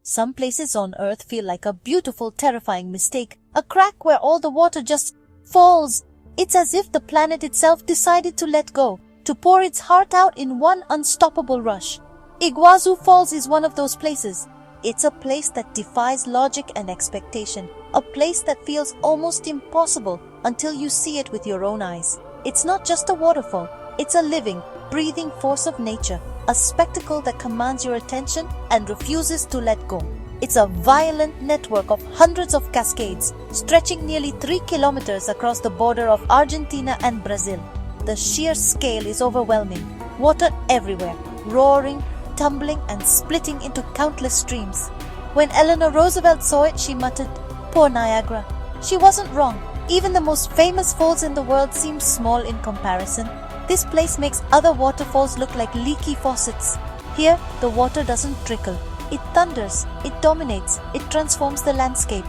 Some places on Earth feel like a beautiful, terrifying mistake, a crack where all the water just falls. It's as if the planet itself decided to let go, to pour its heart out in one unstoppable rush. Iguazú Falls is one of those places. It's a place that defies logic and expectation, a place that feels almost impossible until you see it with your own eyes. It's not just a waterfall, it's a living, breathing force of nature, a spectacle that commands your attention and refuses to let go. It's a violent network of hundreds of cascades, stretching nearly 3 kilometers across the border of Argentina and Brazil. The sheer scale is overwhelming. Water everywhere, roaring, tumbling and splitting into countless streams. When Eleanor Roosevelt saw it, she muttered, "Poor Niagara." She wasn't wrong. Even the most famous falls in the world seem small in comparison. This place makes other waterfalls look like leaky faucets. Here, the water doesn't trickle. It thunders, it dominates, it transforms the landscape.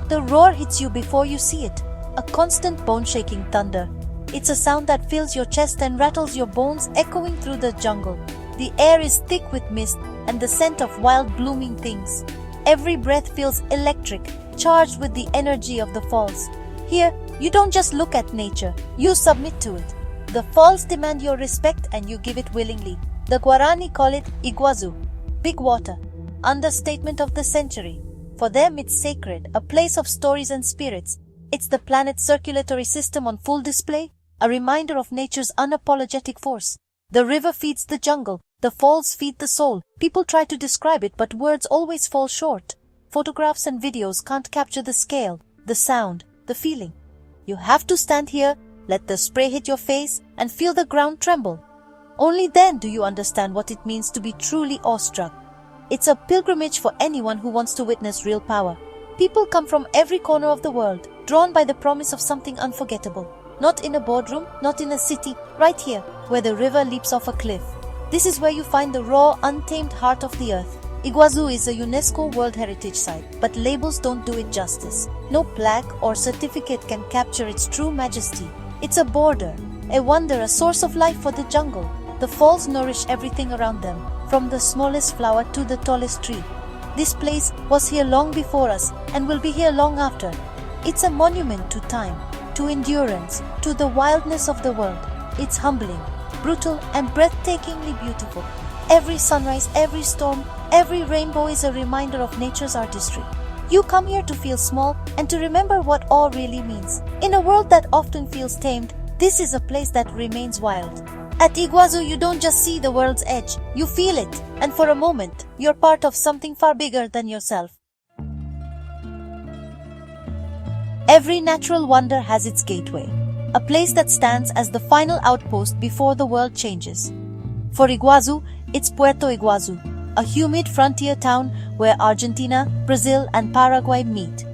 The roar hits you before you see it. A constant bone-shaking thunder. It's a sound that fills your chest and rattles your bones, echoing through the jungle. The air is thick with mist and the scent of wild blooming things. Every breath feels electric, charged with the energy of the falls. Here, you don't just look at nature, you submit to it. The falls demand your respect and you give it willingly. The Guarani call it Iguazú, big water, understatement of the century. For them it's sacred, a place of stories and spirits. It's the planet's circulatory system on full display, a reminder of nature's unapologetic force. The river feeds the jungle, the falls feed the soul. People try to describe it, but words always fall short. Photographs and videos can't capture the scale, the sound, the feeling. You have to stand here, let the spray hit your face, and feel the ground tremble. Only then do you understand what it means to be truly awestruck. It's a pilgrimage for anyone who wants to witness real power. People come from every corner of the world, drawn by the promise of something unforgettable. Not in a boardroom, not in a city, right here, where the river leaps off a cliff. This is where you find the raw, untamed heart of the earth. Iguazú is a UNESCO World Heritage Site, but labels don't do it justice. No plaque or certificate can capture its true majesty. It's a border, a wonder, a source of life for the jungle. The falls nourish everything around them, from the smallest flower to the tallest tree. This place was here long before us and will be here long after. It's a monument to time, to endurance, to the wildness of the world. It's humbling, brutal and breathtakingly beautiful. Every sunrise, every storm, every rainbow is a reminder of nature's artistry. You come here to feel small and to remember what awe really means. In a world that often feels tamed, this is a place that remains wild. At Iguazú, you don't just see the world's edge, you feel it, and for a moment, you're part of something far bigger than yourself. Every natural wonder has its gateway, a place that stands as the final outpost before the world changes. For Iguazú, it's Puerto Iguazú, a humid frontier town where Argentina, Brazil and Paraguay meet.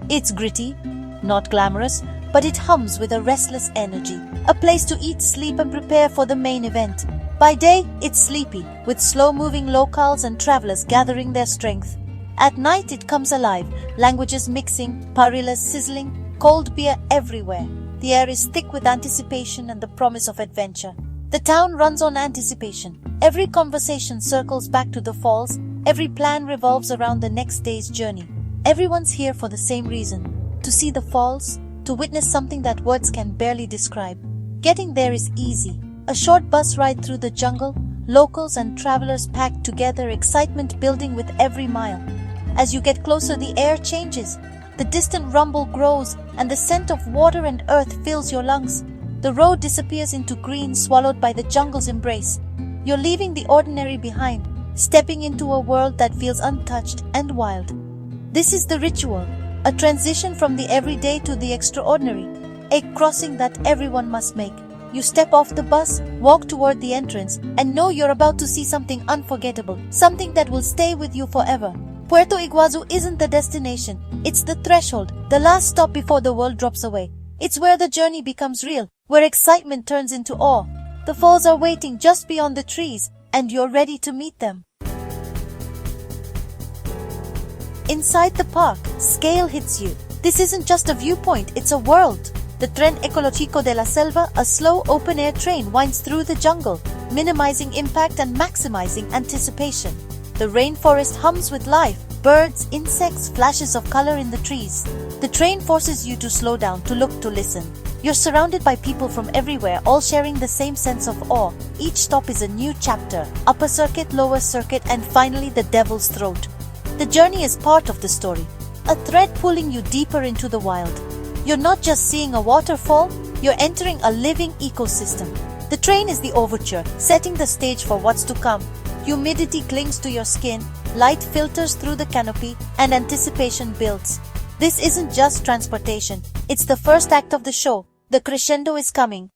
It's gritty, not glamorous, but it hums with a restless energy, a place to eat, sleep and prepare for the main event. By day, it's sleepy, with slow-moving locals and travelers gathering their strength. At night, it comes alive, languages mixing, parillas sizzling, cold beer everywhere. The air is thick with anticipation and the promise of adventure. The town runs on anticipation. Every conversation circles back to the falls, every plan revolves around the next day's journey. Everyone's here for the same reason, to see the falls, to witness something that words can barely describe. Getting there is easy. A short bus ride through the jungle, locals and travelers packed together, excitement building with every mile. As you get closer, the air changes. The distant rumble grows, and the scent of water and earth fills your lungs. The road disappears into green, swallowed by the jungle's embrace. You're leaving the ordinary behind, stepping into a world that feels untouched and wild. This is the ritual, a transition from the everyday to the extraordinary, a crossing that everyone must make. You step off the bus, walk toward the entrance, and know you're about to see something unforgettable, something that will stay with you forever. Puerto Iguazú isn't the destination, it's the threshold, the last stop before the world drops away. It's where the journey becomes real, where excitement turns into awe. The falls are waiting just beyond the trees, and you're ready to meet them. Inside the park, scale hits you. This isn't just a viewpoint, it's a world. The Tren Ecológico de la Selva, a slow open-air train, winds through the jungle, minimizing impact and maximizing anticipation. The rainforest hums with life, Birds, insects, flashes of color in the trees. The train forces you to slow down, to look, to listen. You're surrounded by people from everywhere, all sharing the same sense of awe. Each stop is a new chapter. Upper circuit, lower circuit, and finally the Devil's Throat. The journey is part of the story, a thread pulling you deeper into the wild. You're not just seeing a waterfall, you're entering a living ecosystem. The train is the overture, setting the stage for what's to come. Humidity clings to your skin, light filters through the canopy, and anticipation builds. This isn't just transportation, it's the first act of the show. The crescendo is coming.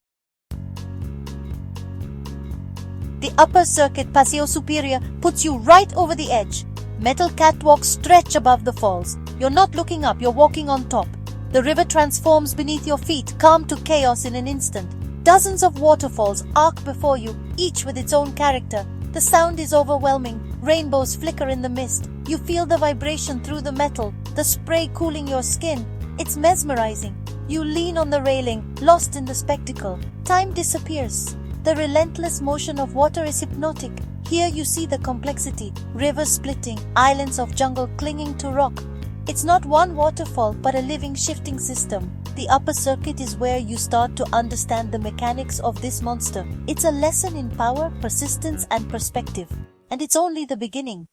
The upper circuit, Paseo Superior, puts you right over the edge. Metal catwalks stretch above the falls. You're not looking up, you're walking on top. The river transforms beneath your feet, calm to chaos in an instant. Dozens of waterfalls arc before you, each with its own character. The sound is overwhelming. Rainbows flicker in the mist. You feel the vibration through the metal, the spray cooling your skin. It's mesmerizing. You lean on the railing, lost in the spectacle. Time disappears. The relentless motion of water is hypnotic. Here you see the complexity, rivers splitting, islands of jungle clinging to rock. It's not one waterfall, but a living, shifting system. The upper circuit is where you start to understand the mechanics of this monster. It's a lesson in power, persistence, and perspective. And it's only the beginning.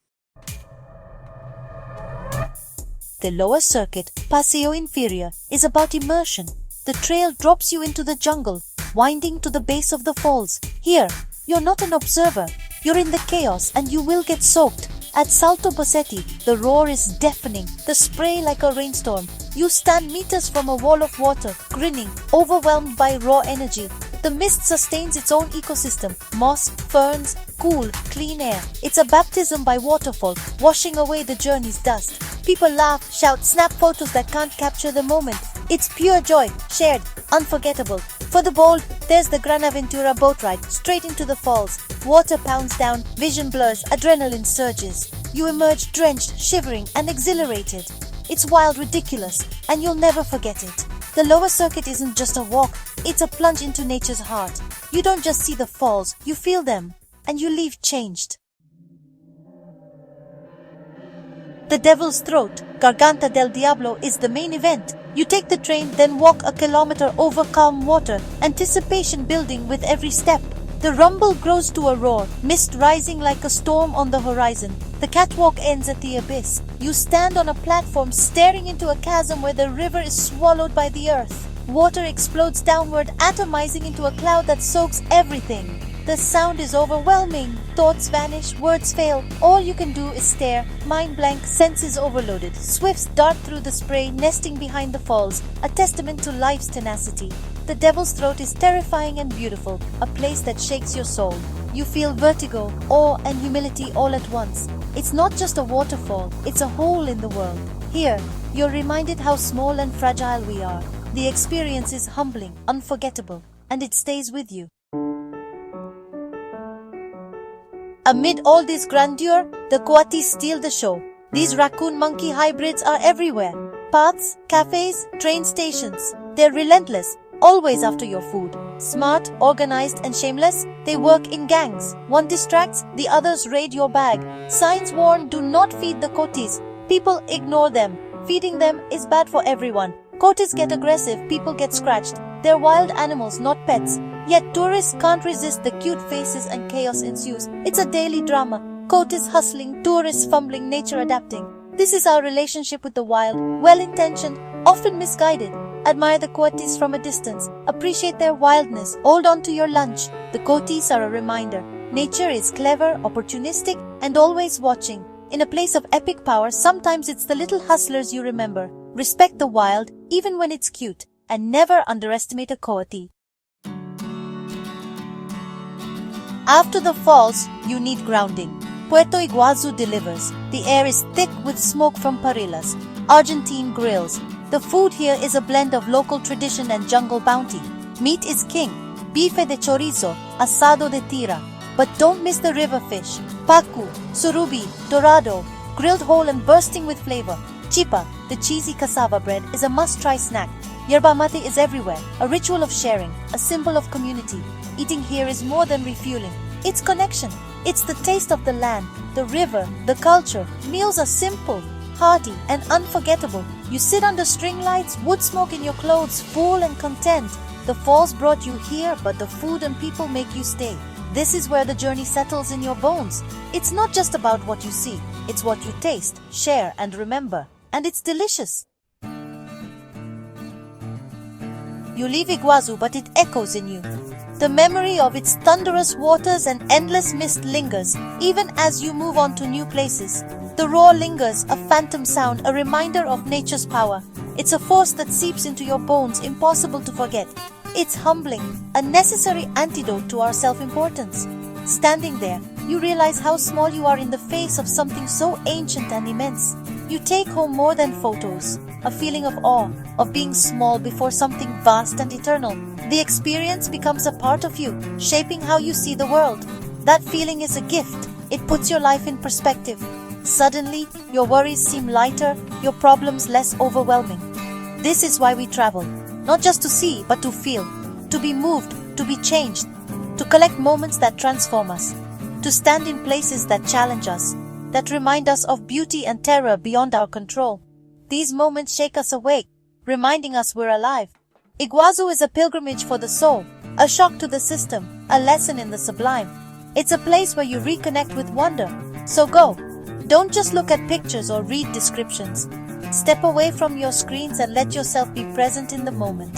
The lower circuit, Paseo Inferior, is about immersion. The trail drops you into the jungle, winding to the base of the falls. Here, you're not an observer. You're in the chaos and you will get soaked. At Salto Bossetti, the roar is deafening, the spray like a rainstorm. You stand meters from a wall of water, grinning, overwhelmed by raw energy. The mist sustains its own ecosystem, moss, ferns, cool, clean air. It's a baptism by waterfall, washing away the journey's dust. People laugh, shout, snap photos that can't capture the moment. It's pure joy, shared, unforgettable. For the bold, there's the Gran Aventura boat ride, straight into the falls. Water pounds down, vision blurs, adrenaline surges. You emerge drenched, shivering, and exhilarated. It's wild, ridiculous, and you'll never forget it. The lower circuit isn't just a walk, it's a plunge into nature's heart. You don't just see the falls, you feel them, and you leave changed. The Devil's Throat, Garganta del Diablo, is the main event. You take the train, then walk a kilometer over calm water, anticipation building with every step. The rumble grows to a roar, mist rising like a storm on the horizon. The catwalk ends at the abyss. You stand on a platform staring into a chasm where the river is swallowed by the earth. Water explodes downward, atomizing into a cloud that soaks everything. The sound is overwhelming. Thoughts vanish, words fail. All you can do is stare, mind blank, senses overloaded. Swifts dart through the spray, nesting behind the falls, a testament to life's tenacity. The Devil's Throat is terrifying and beautiful, a place that shakes your soul. You feel vertigo, awe, and humility all at once. It's not just a waterfall, it's a hole in the world. Here, you're reminded how small and fragile we are. The experience is humbling, unforgettable, and it stays with you. Amid all this grandeur, the coatis steal the show. These raccoon-monkey hybrids are everywhere. Paths, cafes, train stations. They're relentless, always after your food. Smart, organized, and shameless, they work in gangs. One distracts, the others raid your bag. Signs warn, do not feed the coatis. People ignore them. Feeding them is bad for everyone. Coatis get aggressive, people get scratched. They're wild animals, not pets. Yet tourists can't resist the cute faces and chaos ensues. It's a daily drama. Coatis hustling, tourists fumbling, nature adapting. This is our relationship with the wild, well-intentioned, often misguided. Admire the coatis from a distance. Appreciate their wildness. Hold on to your lunch. The coatis are a reminder. Nature is clever, opportunistic, and always watching. In a place of epic power, sometimes it's the little hustlers you remember. Respect the wild, even when it's cute, and never underestimate a coati. After the falls, you need grounding. Puerto Iguazú delivers. The air is thick with smoke from parillas, Argentine grills. The food here is a blend of local tradition and jungle bounty. Meat is king. Bife de chorizo, asado de tira. But don't miss the river fish. Pacu, surubi, dorado, grilled whole and bursting with flavor. Chipa, the cheesy cassava bread, is a must-try snack. Yerba mate is everywhere, a ritual of sharing, a symbol of community. Eating here is more than refueling. It's connection. It's the taste of the land, the river, the culture. Meals are simple, hearty, and unforgettable. You sit under string lights, wood smoke in your clothes, full and content. The falls brought you here, but the food and people make you stay. This is where the journey settles in your bones. It's not just about what you see, it's what you taste, share, and remember. And it's delicious. You leave Iguazú, but it echoes in you. The memory of its thunderous waters and endless mist lingers, even as you move on to new places. The roar lingers, a phantom sound, a reminder of nature's power. It's a force that seeps into your bones, impossible to forget. It's humbling, a necessary antidote to our self-importance. Standing there, you realize how small you are in the face of something so ancient and immense. You take home more than photos, a feeling of awe, of being small before something vast and eternal. The experience becomes a part of you, shaping how you see the world. That feeling is a gift. It puts your life in perspective. Suddenly, your worries seem lighter, your problems less overwhelming. This is why we travel. Not just to see, but to feel, to be moved, to be changed, to collect moments that transform us, to stand in places that challenge us, that remind us of beauty and terror beyond our control. These moments shake us awake, reminding us we're alive. Iguazú is a pilgrimage for the soul, a shock to the system, a lesson in the sublime. It's a place where you reconnect with wonder. So go. Don't just look at pictures or read descriptions. Step away from your screens and let yourself be present in the moment.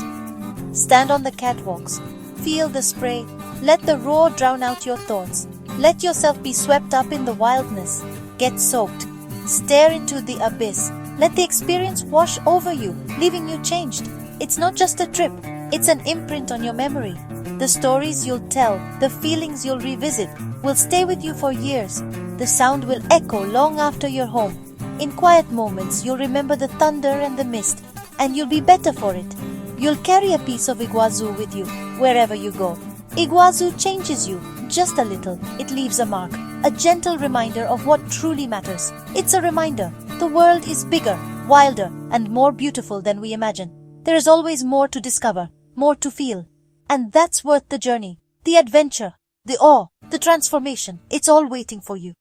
Stand on the catwalks. Feel the spray. Let the roar drown out your thoughts. Let yourself be swept up in the wildness. Get soaked. Stare into the abyss. Let the experience wash over you, leaving you changed. It's not just a trip. It's an imprint on your memory. The stories you'll tell, the feelings you'll revisit, will stay with you for years. The sound will echo long after you're home. In quiet moments, you'll remember the thunder and the mist, and you'll be better for it. You'll carry a piece of Iguazú with you, wherever you go. Iguazú changes you, just a little. It leaves a mark, a gentle reminder of what truly matters. It's a reminder, the world is bigger, wilder, and more beautiful than we imagine. There is always more to discover, more to feel. And that's worth the journey, the adventure, the awe, the transformation. It's all waiting for you.